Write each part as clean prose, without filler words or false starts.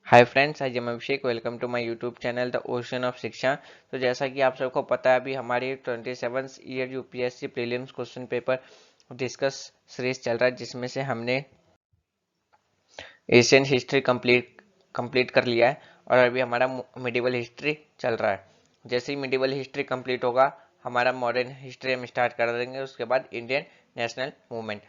हाय friends, आज मैं Abhishek. Welcome to my YouTube channel the ocean of Shiksha. तो जैसा कि आप सबको पता है, अभी हमारी 27th year UPSC prelims question paper discuss series चल रहा है, जिसमें से हमने एशियन हिस्ट्री कंप्लीट कर लिया है और अभी हमारा मिडिवल हिस्ट्री चल रहा है। जैसे ही मिडिवल हिस्ट्री कंप्लीट होगा, हमारा मॉडर्न हिस्ट्री हम स्टार्ट कर देंगे, उसके बाद इंडियन नेशनल मूवमेंट।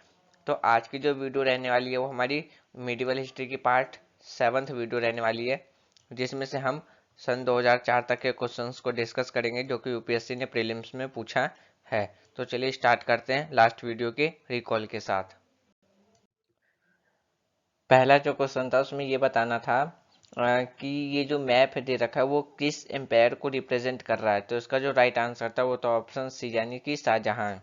तो आज की जो वीडियो रहने वाली है वो हमारी मिडिवल हिस्ट्री की पार्ट 7th वीडियो रहने वाली है, जिसमें से हम सन 2004 तक के क्वेश्चंस को डिस्कस करेंगे जो कि यूपीएससी ने प्रीलिम्स में पूछा है। तो चलिए स्टार्ट करते हैं लास्ट वीडियो के रिकॉल के साथ। पहला जो क्वेश्चन था उसमें ये बताना था कि ये जो मैप दे रखा है वो किस एम्पायर को रिप्रेजेंट कर रहा है। तो इसका जो राइट आंसर था वो तो ऑप्शन सी, यानी कि शाहजहां।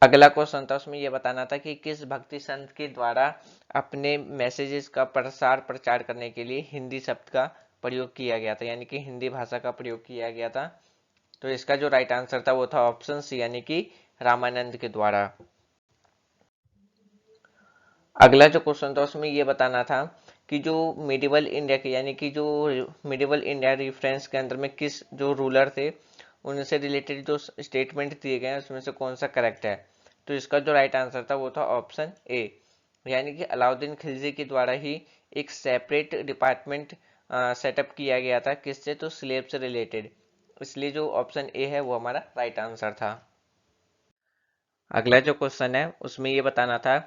अगला क्वेश्चन था उसमें ये बताना था कि किस भक्ति संत के द्वारा अपने मैसेजेस का प्रचार करने के लिए हिंदी शब्द का प्रयोग किया गया था, यानी कि हिंदी भाषा का प्रयोग किया गया था। तो इसका जो राइट आंसर था वो था ऑप्शन सी, यानी कि रामानंद के द्वारा। अगला जो क्वेश्चन था उसमें ये बताना था कि जो मिडिवल इंडिया के, यानी कि जो मिडिवल इंडिया रेफरेंस के अंदर में किस जो रूलर थे उनसे रिलेटेड जो स्टेटमेंट दिए गए हैं उसमें से कौन सा करेक्ट है। तो इसका जो राइट आंसर था वो था ऑप्शन ए, यानी कि अलाउद्दीन खिलजी के द्वारा ही एक सेपरेट डिपार्टमेंट सेटअप किया गया था, किससे, तो स्लेब से रिलेटेड। इसलिए जो ऑप्शन ए है वो हमारा राइट आंसर था। अगला जो क्वेश्चन है उसमें ये बताना था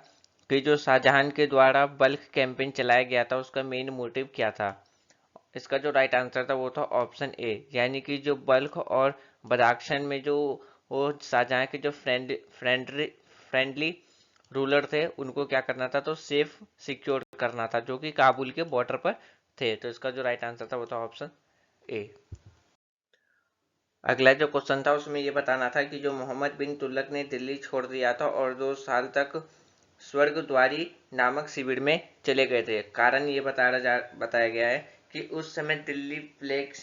कि जो शाहजहां के द्वारा बल्क कैंपेन चलाया गया था उसका मेन मोटिव क्या था। इसका जो राइट आंसर था वो था ऑप्शन ए, यानी कि जो बल्क और बदाख्शान में जो वो शाहजहां के जो फ्रेंडली रूलर थे उनको क्या करना था, तो सेफ सिक्योर करना था, जो कि काबुल के बॉर्डर पर थे। तो इसका जो राइट आंसर था वो था ऑप्शन ए। अगला जो क्वेश्चन था उसमें ये बताना था कि जो मोहम्मद बिन तुगलक ने दिल्ली छोड़ दिया था और 2 साल तक स्वर्गद्वारी नामक शिविर में चले गए थे। कारण ये बताया गया है कि उस समय दिल्ली प्लेग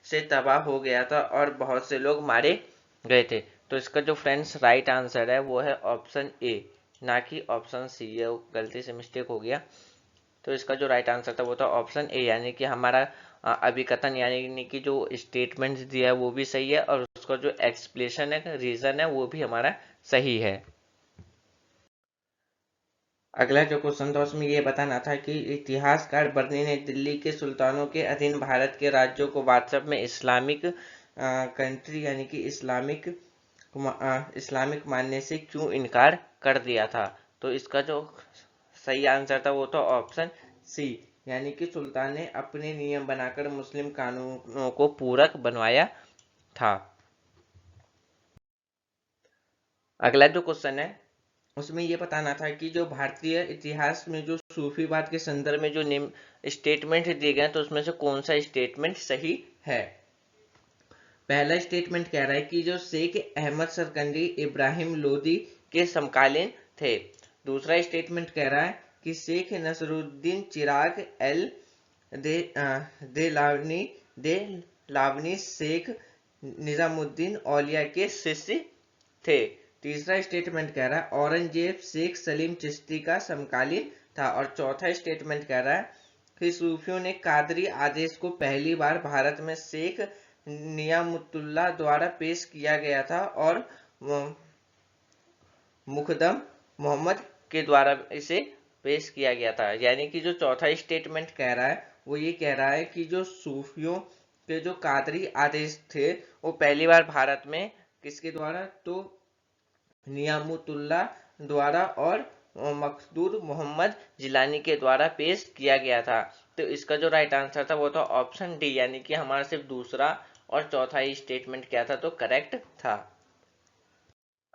से तबाह हो गया था और बहुत से लोग मारे गए थे। तो इसका जो फ्रेंड्स राइट आंसर है वो है ऑप्शन ए, ना कि ऑप्शन सी। ये गलती से मिस्टेक हो गया। तो इसका जो राइट आंसर था वो था ऑप्शन ए, यानी कि हमारा अभिकथन यानी कि जो स्टेटमेंट दिया है वो भी सही है और उसका जो एक्सप्लेनेशन है, रीजन है, वो भी हमारा सही है। अगला जो क्वेश्चन था उसमें ये बताना था कि इतिहासकार बर्नी ने दिल्ली के सुल्तानों के अधीन भारत के राज्यों को वास्तव में इस्लामिक कंट्री, यानी कि इस्लामिक मानने से क्यों इनकार कर दिया था। तो इसका जो सही आंसर था वो था ऑप्शन सी, यानी कि सुल्तान ने अपने नियम बनाकर मुस्लिम कानूनों को पूरक बनवाया था। अगला जो क्वेश्चन है उसमें यह बताना था कि जो भारतीय इतिहास में जो सूफीवाद के संदर्भ में जो निम्न स्टेटमेंट दिए गए तो उसमें से कौन सा स्टेटमेंट सही है। पहला स्टेटमेंट कह रहा है कि जो शेख अहमद सरकंडी इब्राहिम लोदी के समकालीन थे। दूसरा स्टेटमेंट कह रहा है कि शेख नसरुद्दीन चिराग एल दे दे लावनी दे लावनी शेख निजामुद्दीन औलिया के शिष्य थे। तीसरा स्टेटमेंट कह रहा है औरंगजेब शेख सलीम चिश्ती का समकालीन था। और चौथा स्टेटमेंट कह रहा है कि सूफियों ने कादरी आदेश को पहली बार भारत में शेख नियामुतुल्लाह द्वारा पेश किया गया था और मुकदम मोहम्मद के द्वारा इसे पेश किया गया था। यानी कि जो चौथा स्टेटमेंट कह रहा है वो ये कह रहा है कि जो सूफियों के जो कादरी आदेश थे वो पहली बार भारत में किसके द्वारा, तो नियामुतुल्लाह द्वारा और मकसूद मोहम्मद जिलानी के द्वारा पेश किया गया था। तो इसका जो राइट आंसर था वो था ऑप्शन डी, यानी कि हमारा सिर्फ दूसरा और चौथा ही स्टेटमेंट क्या था, तो करेक्ट था।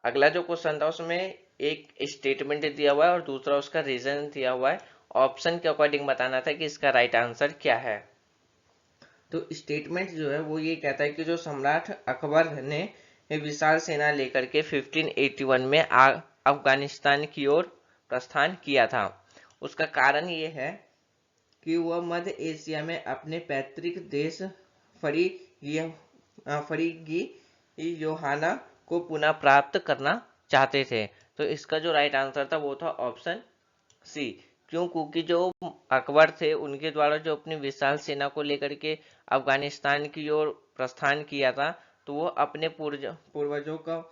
अगला जो क्वेश्चन था उसमें एक स्टेटमेंट दिया हुआ है और दूसरा उसका रीजन दिया हुआ है। ऑप्शन के अकॉर्डिंग बताना था कि इसका राइट आंसर क्या है। तो स्टेटमेंट जो है वो ये कहता है कि जो सम्राट अकबर ने विशाल सेना लेकर के 1581 में अफगानिस्तान की ओर प्रस्थान किया था। उसका कारण ये है कि वह मध्य एशिया में अपने पैतृक देश फरीगी योहाना को पुनः प्राप्त करना चाहते थे। तो इसका जो राइट आंसर था वो था ऑप्शन सी, क्यों? क्योंकि जो अकबर थे उनके द्वारा जो अपनी विशाल सेना को लेकर के अफगानिस्तान की ओर प्रस्थान किया था, तो वो अपने पूर्वजों का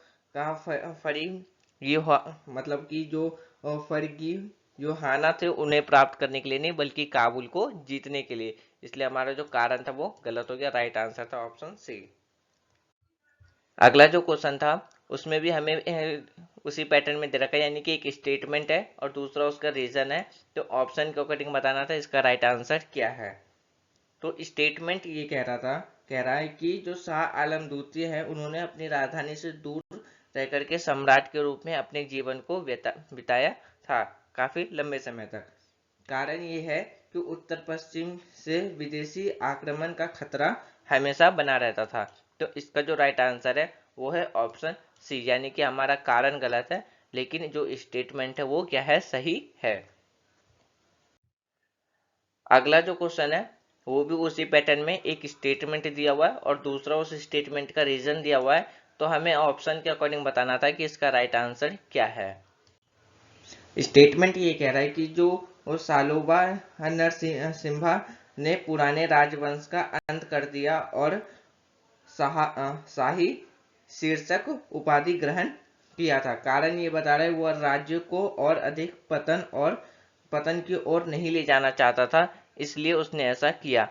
मतलब कि जो फर्गी जो हाना थे उन्हें प्राप्त करने के लिए नहीं, बल्कि काबुल को जीतने के लिए। इसलिए हमारा जो कारण था वो गलत हो गया, राइट आंसर था ऑप्शन सी। अगला जो क्वेश्चन था उसमें भी हमें उसी पैटर्न में दे रखा है, यानी कि एक स्टेटमेंट है और दूसरा उसका रीजन है, तो ऑप्शन के अकॉर्डिंग बताना था इसका राइट आंसर क्या है। तो स्टेटमेंट ये कह रहा है कि जो शाह आलम द्वितीय है उन्होंने अपनी राजधानी से दूर रह करके सम्राट के रूप में अपने जीवन को बिताया था काफी लंबे समय तक। कारण ये है कि उत्तर पश्चिम से विदेशी आक्रमण का खतरा हमेशा बना रहता था। तो इसका जो राइट आंसर है वो है ऑप्शन सी, यानी कि हमारा कारण गलत है लेकिन जो स्टेटमेंट है वो क्या है, सही है। अगला जो क्वेश्चन है वो भी उसी पैटर्न में एक स्टेटमेंट दिया हुआ है और दूसरा उस स्टेटमेंट का रीजन दिया हुआ है, तो हमें ऑप्शन के अकॉर्डिंग बताना था कि इसका राइट आंसर क्या है। स्टेटमेंट ये कह रहा है कि जो सालोबा नरसिम्हा ने पुराने राजवंश का अंत कर दिया और शाही शीर्षक उपाधि ग्रहण किया था। कारण ये बता रहा है वह राज्य को और अधिक पतन की ओर नहीं ले जाना चाहता था, इसलिए उसने ऐसा किया।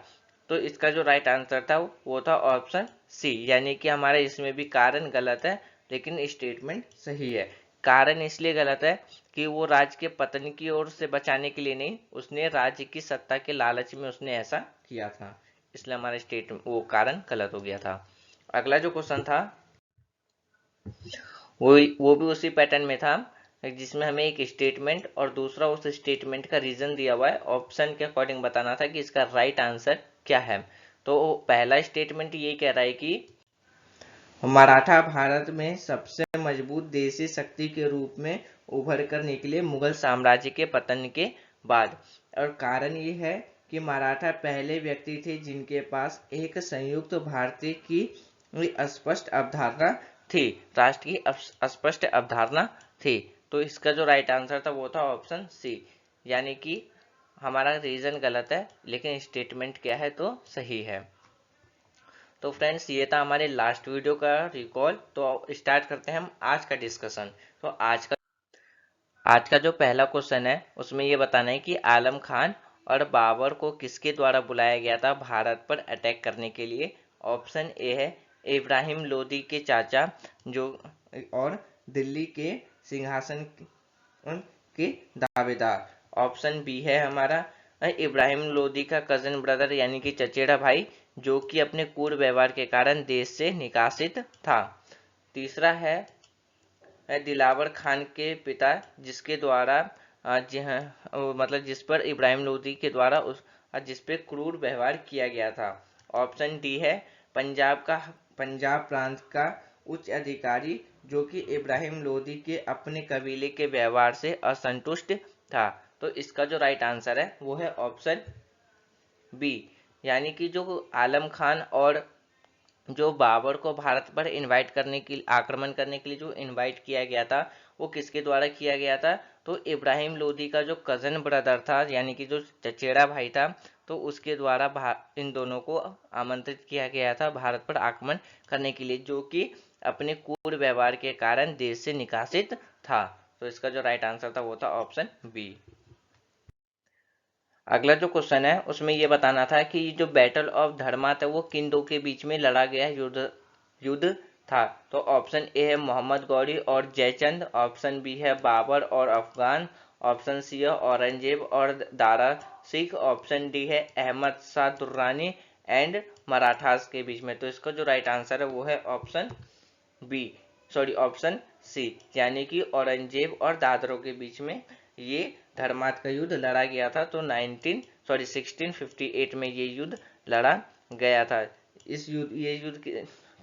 तो इसका जो राइट आंसर था वो था ऑप्शन सी, यानी कि हमारा इसमें भी कारण गलत है लेकिन स्टेटमेंट सही है। कारण इसलिए गलत है कि वो राज्य के पतन की ओर से बचाने के लिए नहीं, उसने राज्य की सत्ता के लालच में उसने ऐसा किया था, इसलिए हमारा वो कारण गलत हो गया था। अगला जो क्वेश्चन था वो भी उसी पैटर्न में था, जिसमें हमें एक स्टेटमेंट और दूसरा उस स्टेटमेंट का रीजन दिया हुआ है। ऑप्शन के अकॉर्डिंग बताना था कि इसका राइट आंसर क्या है। तो पहला स्टेटमेंट ये कह रहा है कि मराठा भारत में सबसे मजबूत देशी शक्ति के रूप में उभर कर निकले मुगल साम्राज्य के पतन के बाद। और कारण ये है कि मराठा पहले व्यक्ति थे जिनके पास एक संयुक्त भारतीय की स्पष्ट अवधारणा थी, राष्ट्र की स्पष्ट अवधारणा थी। तो इसका जो राइट आंसर था वो था ऑप्शन सी, यानी कि हमारा रीजन गलत है लेकिन स्टेटमेंट क्या है तो सही है। तो फ्रेंड्स ये था हमारे लास्ट वीडियो का रिकॉल। तो स्टार्ट करते हैं हम आज का डिस्कशन। तो आज का जो पहला क्वेश्चन है उसमें ये बताना है कि आलम खान और बाबर को किसके द्वारा बुलाया गया था भारत पर अटैक करने के लिए। ऑप्शन ए है इब्राहिम लोदी के चाचा जो और दिल्ली के सिंहासन के दावेदार। ऑप्शन बी है हमारा इब्राहिम लोदी का कजन ब्रदर यानी कि चचेरा भाई, जो कि अपने क्रूर व्यवहार के कारण देश से निकासित था। तीसरा है दिलावर खान के पिता जिसके द्वारा मतलब जिस पर इब्राहिम लोदी के द्वारा जिस पे क्रूर व्यवहार किया गया था। ऑप्शन डी है पंजाब प्रांत का उच्च अधिकारी जो कि इब्राहिम लोदी के अपने कबीले के व्यवहार से असंतुष्ट था। तो इसका जो राइट आंसर है वो है ऑप्शन बी, यानी कि जो आलम खान और जो बाबर को भारत पर इनवाइट करने के आक्रमण करने के लिए जो इनवाइट किया गया था वो किसके द्वारा किया गया था, तो इब्राहिम लोदी का जो कजन ब्रदर था यानी कि जो चचेरा भाई था, तो उसके द्वारा इन दोनों को आमंत्रित किया गया था भारत पर आक्रमण करने के लिए, जो कि अपने क्रूर व्यवहार के कारण देश से निकासित था। तो इसका जो राइट आंसर था वो था ऑप्शन बी। अगला जो क्वेश्चन है उसमें ये बताना था कि जो बैटल ऑफ धर्मा था वो किन दो के बीच में लड़ा गया युद्ध था। तो ऑप्शन ए है मोहम्मद गौरी और जयचंद, ऑप्शन बी है बाबर और अफगान, ऑप्शन सी है औरंगजेब और दारा सिख, ऑप्शन डी है अहमद शाह दुर्रानी एंड मराठास के बीच में। तो इसका जो राइट आंसर है वो है option B, sorry option C, यानी कि औरंगजेब और दादरों के बीच में ये धर्मात का युद्ध लड़ा गया था। तो 1658 में ये युद्ध लड़ा गया था। ये युद्ध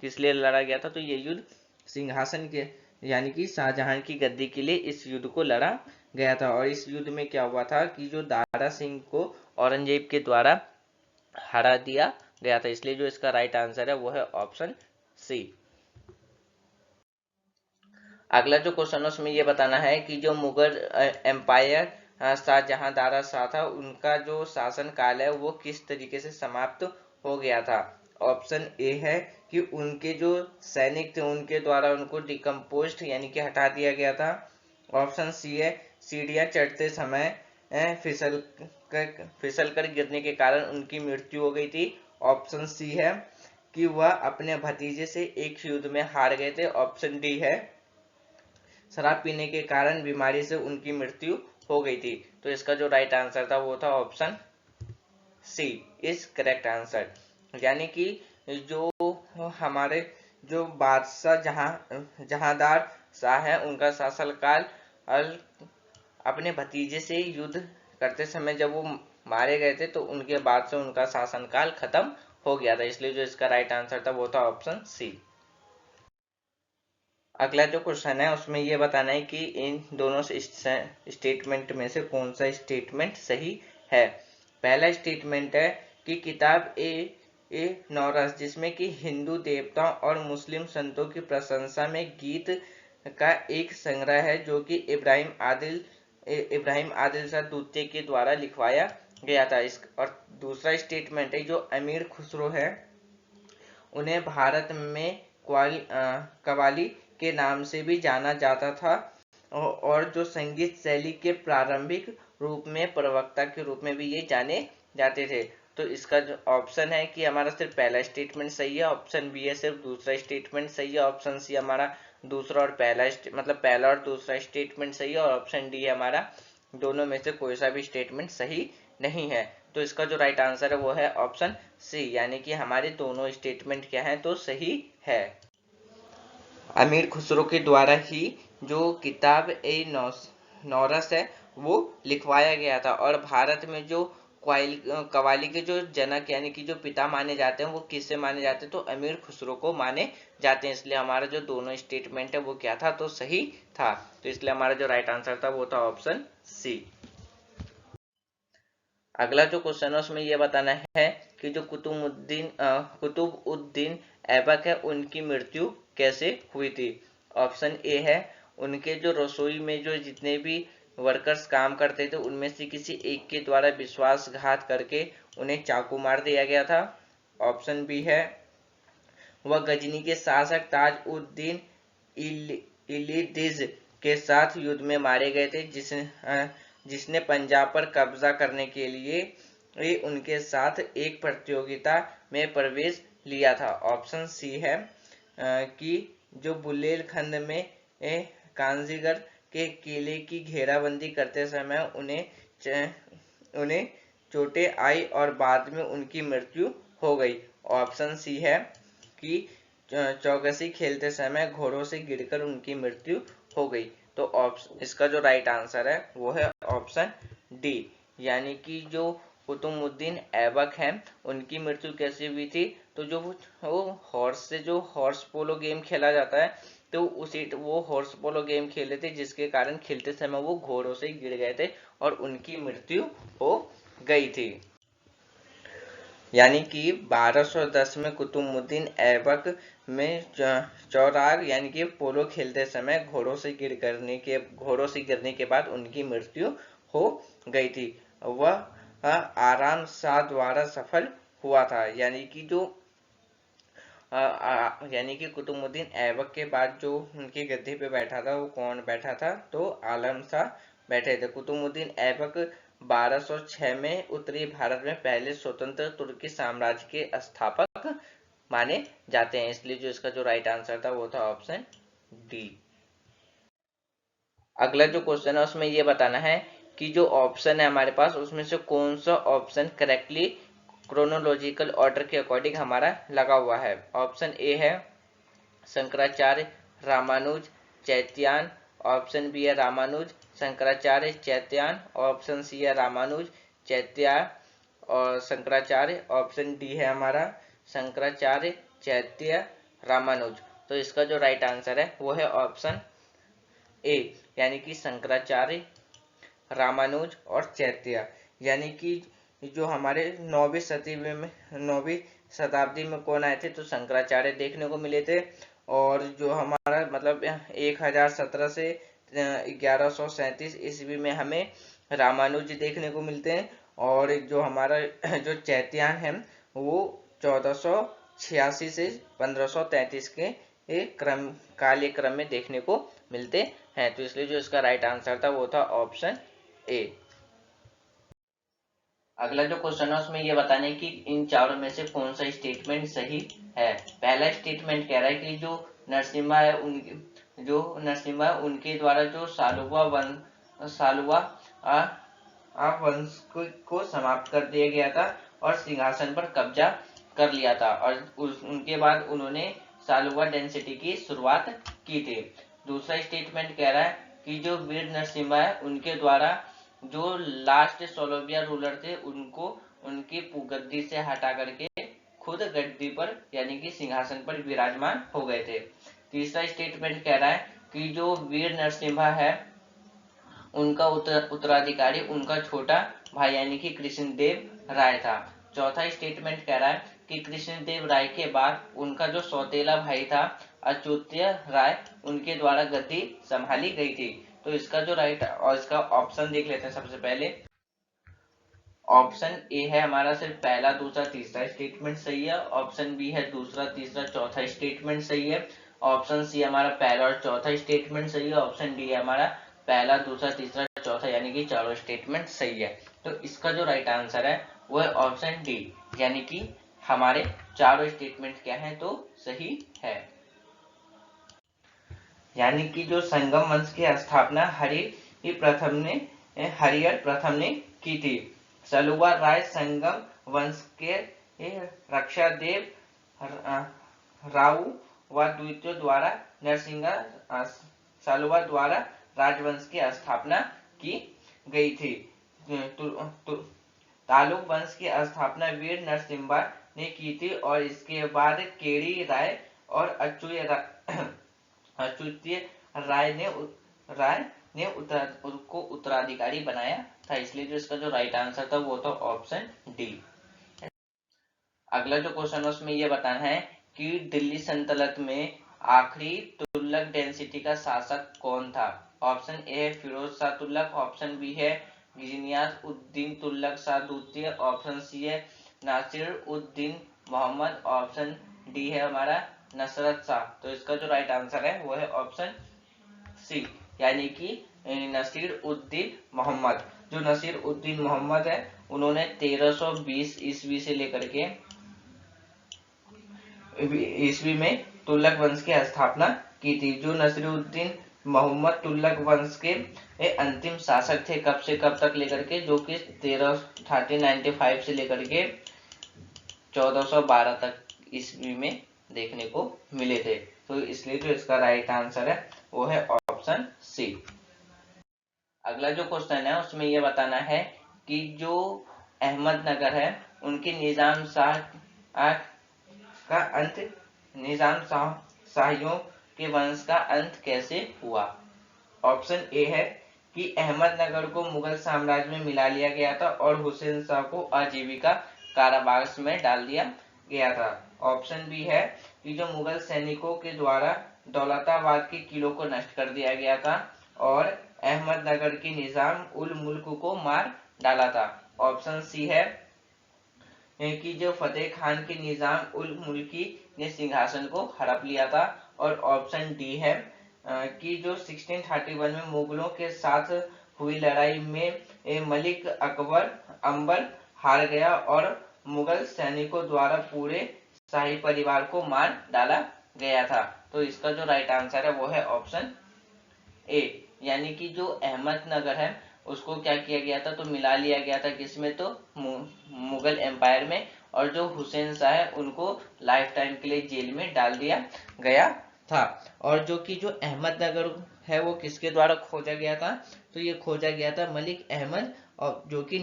किस लिए लड़ा गया था, तो ये युद्ध सिंहासन के यानी कि शाहजहां की गद्दी के लिए इस युद्ध को लड़ा गया था। और इस युद्ध में क्या हुआ था कि जो दारा सिंह को औरंगजेब के द्वारा हरा दिया गया था, इसलिए जो इसका राइट आंसर है वो है ऑप्शन सी। अगला जो क्वेश्चन है उसमें ये बताना है कि जो मुगल एम्पायर शाहजहां शाह था, उनका जो शासन काल है वो किस तरीके से समाप्त हो गया था। ऑप्शन ए है कि उनके जो सैनिक थे उनके द्वारा उनको डिकम्पोस्ट यानी कि हटा दिया गया था। ऑप्शन सी है सीढ़ियां चढ़ते समय फिसल कर गिरने के कारण उनकी मृत्यु हो गई थी। ऑप्शन सी है कि वह अपने भतीजे से एक युद्ध में हार गए थे। ऑप्शन डी है शराब पीने के कारण बीमारी से उनकी मृत्यु हो गई थी। तो इसका जो राइट आंसर था वो था option C is correct answer. यानी कि जो हमारे जो बादशाह जहांदार शाह है उनका शासनकाल अपने भतीजे से युद्ध करते समय जब वो मारे गए थे तो उनके बाद से उनका शासनकाल खत्म हो गया था, इसलिए जो इसका राइट आंसर था वो था ऑप्शन सी। अगला जो क्वेश्चन है उसमें ये बताना है कि इन दोनों स्टेटमेंट में से कौन सा स्टेटमेंट सही है। पहला स्टेटमेंट है कि किताब ए नौरस, जिसमें कि हिंदू देवताओं और मुस्लिम संतों की प्रशंसा में गीत का एक संग्रह है जो कि इब्राहिम आदिल शाह द्वितीय के द्वारा लिखवाया गया था। और दूसरा स्टेटमेंट है जो अमीर खुसरो है उन्हें भारत में कव्वाली के नाम से भी जाना जाता था और जो संगीत शैली के प्रारंभिक रूप में प्रवक्ता के रूप में भी ये जाने जाते थे। तो इसका जो ऑप्शन है कि हमारा सिर्फ पहला स्टेटमेंट सही है, ऑप्शन बी है सिर्फ दूसरा स्टेटमेंट सही है, ऑप्शन सी हमारा दूसरा और पहला और दूसरा स्टेटमेंट सही है, और ऑप्शन डी है हमारा दोनों में से कोई सा भी स्टेटमेंट सही नहीं है। तो इसका जो राइट आंसर है वो है ऑप्शन सी, यानी कि हमारे दोनों स्टेटमेंट क्या है तो सही है। अमीर खुसरो के द्वारा ही जो किताब ए नौरस है वो लिखवाया गया था, और भारत में जो कव्वाली के जो जनक यानी कि जो पिता माने जाते हैं वो किससे माने जाते हैं तो अमीर खुसरो को माने जाते हैं, इसलिए हमारा जो दोनों स्टेटमेंट है वो क्या था तो सही था। तो इसलिए हमारा जो राइट आंसर था वो था ऑप्शन सी। अगला जो क्वेश्चन है उसमें यह बताना है कि जो कुतुब उद्दीन ऐबक है उनकी मृत्यु कैसे हुई थी। ऑप्शन ए है उनके जो रसोई में जो जितने भी वर्कर्स काम करते थे उनमें से किसी एक के द्वारा विश्वासघात करके उन्हें चाकू मार दिया गया था। ऑप्शन बी है वह गजनी के शासक ताज उद्दीन इलिदिज के साथ युद्ध में मारे गए थे, जिसने पंजाब पर कब्जा करने के लिए उनके साथ एक प्रतियोगिता में प्रवेश लिया था। ऑप्शन सी है कि जो बुंदेलखंड में कांजीगढ़ के किले की घेराबंदी करते समय उन्हें चोटें आई और बाद में उनकी मृत्यु हो गई। ऑप्शन सी है कि चौकसी खेलते समय घोड़ों से गिरकर उनकी मृत्यु हो गई। तो इसका जो राइट आंसर है वो है ऑप्शन डी, यानी कि जो कुतुबुद्दीन ऐबक हैं उनकी मृत्यु कैसे हुई थी तो जो वो हॉर्स से जो हॉर्स पोलो गेम खेला जाता है तो वो हॉर्स पोलो गेम खेले थे जिसके कारण खेलते समय वो घोड़ों से गिर गए थे और उनकी मृत्यु हो गई थी। यानी कि 1210 में कुतुबुद्दीन ऐबक में चौराग यानी कि पोलो खेलते समय घोड़ों से गिरने के बाद उनकी मृत्यु हो गई थी। वह आराम शाह द्वारा सफल हुआ था, यानी कि कुतुबुद्दीन ऐबक के बाद जो उनके गद्दे पे बैठा था वो कौन बैठा था तो आलम शाह बैठे थे। कुतुबुद्दीन ऐबक 1206 में उत्तरी भारत में पहले स्वतंत्र तुर्की साम्राज्य के स्थापक माने जाते हैं, इसलिए जो इसका जो राइट आंसर था वो था ऑप्शन डी। अगला जो क्वेश्चन है उसमें ये बताना है कि जो ऑप्शन है हमारे पास उसमें से कौन सा ऑप्शन करेक्टली क्रोनोलॉजिकल ऑर्डर के अकॉर्डिंग हमारा लगा हुआ है। ऑप्शन ए है शंकराचार्य रामानुज चैत्यान, ऑप्शन बी है रामानुज शंकराचार्य चैत्यान, ऑप्शन सी है रामानुज चैत्या और शंकराचार्य, ऑप्शन डी है हमारा शंकराचार्य चैत्य रामानुज। तो इसका जो राइट आंसर है वो है ऑप्शन ए, यानी कि शंकराचार्य रामानुज और चैत्य। यानी कि जो हमारे 9वीं शताब्दी में कौन आए थे तो शंकराचार्य देखने को मिले थे, और जो हमारा मतलब 1017 से 1137 ईस्वी में हमें रामानुज देखने को मिलते हैं, और जो हमारा जो चैत्यायन है वो 1486 से 1533 के काले क्रम में देखने को मिलते हैं। तो इसलिए जो इसका राइट आंसर था वो था ऑप्शन ए। अगला जो क्वेश्चन है उसमें ये बताने कि इन चारों में से कौन सा स्टेटमेंट सही है। पहला स्टेटमेंट कह रहा है कि जो नरसिम्हा है उनके द्वारा जो सालुवा वंश को समाप्त कर दिया गया था और सिंहासन पर कब्जा कर लिया था, और उनके बाद उन्होंने सालुवा डेंसिटी की शुरुआत की थी। दूसरा स्टेटमेंट कह रहा है कि जो वीर नरसिम्हा है उनके द्वारा जो लास्ट सोलोबिया रूलर थे उनको उनकी गद्दी से हटा करके खुद गद्दी पर यानी कि सिंहासन पर विराजमान हो गए थे। तीसरा स्टेटमेंट कह रहा है कि जो वीर नरसिम्हा है उनका उत्तराधिकारी उनका छोटा भाई यानी कि कृष्णदेव राय था। चौथा स्टेटमेंट कह रहा है कि कृष्णदेव राय के बाद उनका जो सौतेला भाई था अच्युत्य राय उनके द्वारा गद्दी संभाली गई थी। तो इसका जो राइट और इसका ऑप्शन देख लेते हैं। सबसे पहले ऑप्शन ए है हमारा सिर्फ पहला दूसरा तीसरा स्टेटमेंट सही है। ऑप्शन बी है दूसरा तीसरा चौथा स्टेटमेंट सही है। ऑप्शन सी हमारा पहला और चौथा स्टेटमेंट सही है। ऑप्शन डी है हमारा पहला दूसरा तीसरा चौथा यानी कि चारों स्टेटमेंट सही है। तो इसका जो राइट आंसर है वो है ऑप्शन डी, यानी कि हमारे चारों स्टेटमेंट क्या है तो सही है। यानी कि जो संगम वंश की स्थापना हरिहर प्रथम ने की थी। सलुवा राय संगम वंश के रक्षादेव राव व द्वितीय द्वारा नरसिंह सलुवा द्वारा राजवंश की स्थापना की गई थी। तालुक वंश की स्थापना वीर नरसिम्हा ने की थी, और इसके बाद केड़ी राय और अच्युत्य राय ने उसको उत्तराधिकारी बनाया था। इसलिए जो इसका जो राइट आंसर था वो था ऑप्शन डी। अगला जो क्वेश्चन है उसमें ये बताना है कि दिल्ली सल्तनत में आखिरी तुगलक डेंसिटी का शासक कौन था। ऑप्शन ए है फिरोज शाह तुगलक, ऑप्शन बी है गियास उद्दीन तुगलक शाह द्वितीय, ऑप्शन सी है नासिर उद्दीन मोहम्मद, ऑप्शन डी है हमारा नसरत शाह। तो इसका जो राइट आंसर है वो है ऑप्शन सी, यानी कि नसीर उद्दीन मोहम्मद। जो नसीर उद्दीन मोहम्मद है उन्होंने 1320 ईस्वी से लेकर के ईस्वी में तुगलक वंश की स्थापना की थी। जो नसीरुद्दीन मोहम्मद तुगलक वंश के अंतिम शासक थे कब से कब तक लेकर के, जो कि 1395 से लेकर के 1412 तक ईस्वी में देखने को मिले थे। तो इसलिए जो इसका राइट आंसर है वो है ऑप्शन सी। अगला जो क्वेश्चन है उसमें यह बताना है कि जो अहमदनगर है उनके निजाम शाह का अंत निजाम शाहियों के वंश का अंत कैसे हुआ। ऑप्शन ए है कि अहमदनगर को मुगल साम्राज्य में मिला लिया गया था और हुसैन शाह को आजीविका कारावास में डाल दिया गया था। ऑप्शन बी है कि जो मुगल सैनिकों के द्वारा दौलताबाद के किलों को नष्ट कर दिया गया था और अहमदनगर की निजाम उल मुल्क को मार डाला था। ऑप्शन सी है कि जो फतेह खान के निजाम उल मुल्की ने सिंहासन को हड़प लिया था। और ऑप्शन डी है कि जो 1631 में मुगलों के साथ हुई लड़ाई में मलिक अंबर हार गया और मुगल सैनिकों द्वारा पूरे शाही परिवार को मार डाला गया था। तो इसका जो राइट आंसर है वो है ऑप्शन ए, यानी कि जो अहमदनगर है उसको क्या किया गया था तो मिला लिया गया था किसमें तो मुगल एम्पायर में, और जो हुसैन शाह है उनको लाइफ टाइम के लिए जेल में डाल दिया गया था। और जो कि जो अहमदनगर है वो किसके द्वारा खोजा गया था तो ये खोजा गया था मलिक अहमद, और जो कि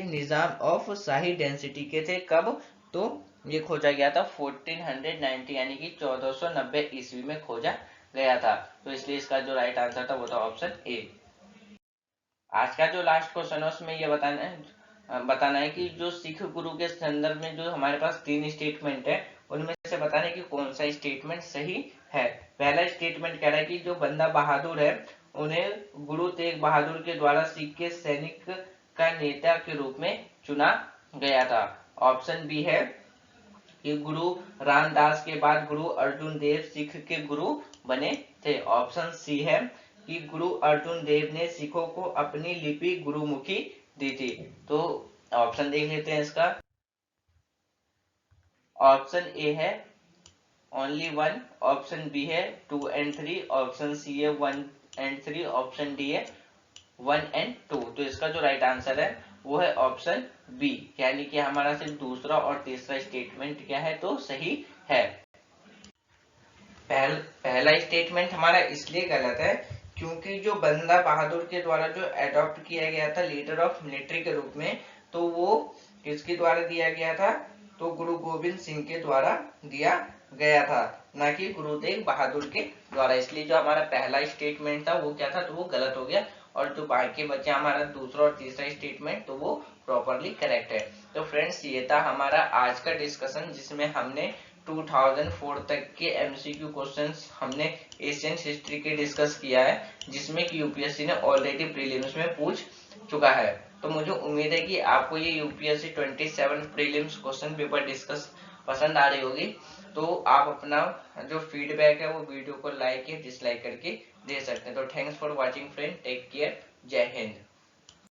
निजाम ऑफ शाही डेंसिटी के थे। कब तो ये खोजा गया था 1490 यानी कि 1490 ईस्वी में खोजा गया था। तो इसलिए इसका जो राइट आंसर था वो था ऑप्शन ए। आज का जो लास्ट क्वेश्चन है उसमें ये बताना है कि जो सिख गुरु के संदर्भ में जो हमारे पास 3 स्टेटमेंट है उनमें से बताना है कि कौन सा स्टेटमेंट सही है। पहला स्टेटमेंट कह रहा है कि जो बंदा बहादुर है उन्हें गुरु तेग बहादुर के द्वारा सिख के सैनिक का नेता के रूप में चुना गया था। ऑप्शन बी है कि गुरु रामदास के बाद गुरु अर्जुन देव सिख के गुरु बने थे। ऑप्शन सी है कि गुरु अर्जुन देव ने सिखों को अपनी लिपि गुरुमुखी दी थी। तो ऑप्शन देख लेते हैं इसका। ऑप्शन ए है ओनली 1, ऑप्शन बी है 2 and 3, ऑप्शन सी है 1 and 3, ऑप्शन डी है 1 and 2। तो इसका जो राइट आंसर है वो है ऑप्शन बी, यानी कि हमारा सिर्फ दूसरा और तीसरा स्टेटमेंट क्या है तो सही है। पहला स्टेटमेंट हमारा इसलिए गलत है क्योंकि जो बंदा बहादुर के द्वारा जो एडॉप्ट किया गया था लीडर ऑफ मिलिट्री के रूप में, तो वो किसके द्वारा दिया गया था, तो गुरु गोविंद सिंह के द्वारा दिया गया था, ना कि गुरु तेग बहादुर के द्वारा। इसलिए जो हमारा पहला स्टेटमेंट था वो क्या था, तो वो गलत हो गया, और जो बाकी बचे हमारा दूसरा और तीसरा स्टेटमेंट तो वो प्रॉपरली करेक्ट है। तो फ्रेंड्स ये था हमारा आज का डिस्कशन, जिसमें हमने 2004 तक के एमसीक्यू क्वेश्चंस हमने एशियन हिस्ट्री के डिस्कस किया है, जिसमें कि यूपीएससी ने ऑलरेडी प्रीलिम्स में पूछ चुका है। तो मुझे उम्मीद है कि आपको ये UPSC 27 prelims question paper discuss पसंद आ रही होगी। तो आप अपना जो फीडबैक है वो वीडियो को लाइक या डिसलाइक करके दे सकते हैं। तो thanks for watching friend, take care, जय हिंद।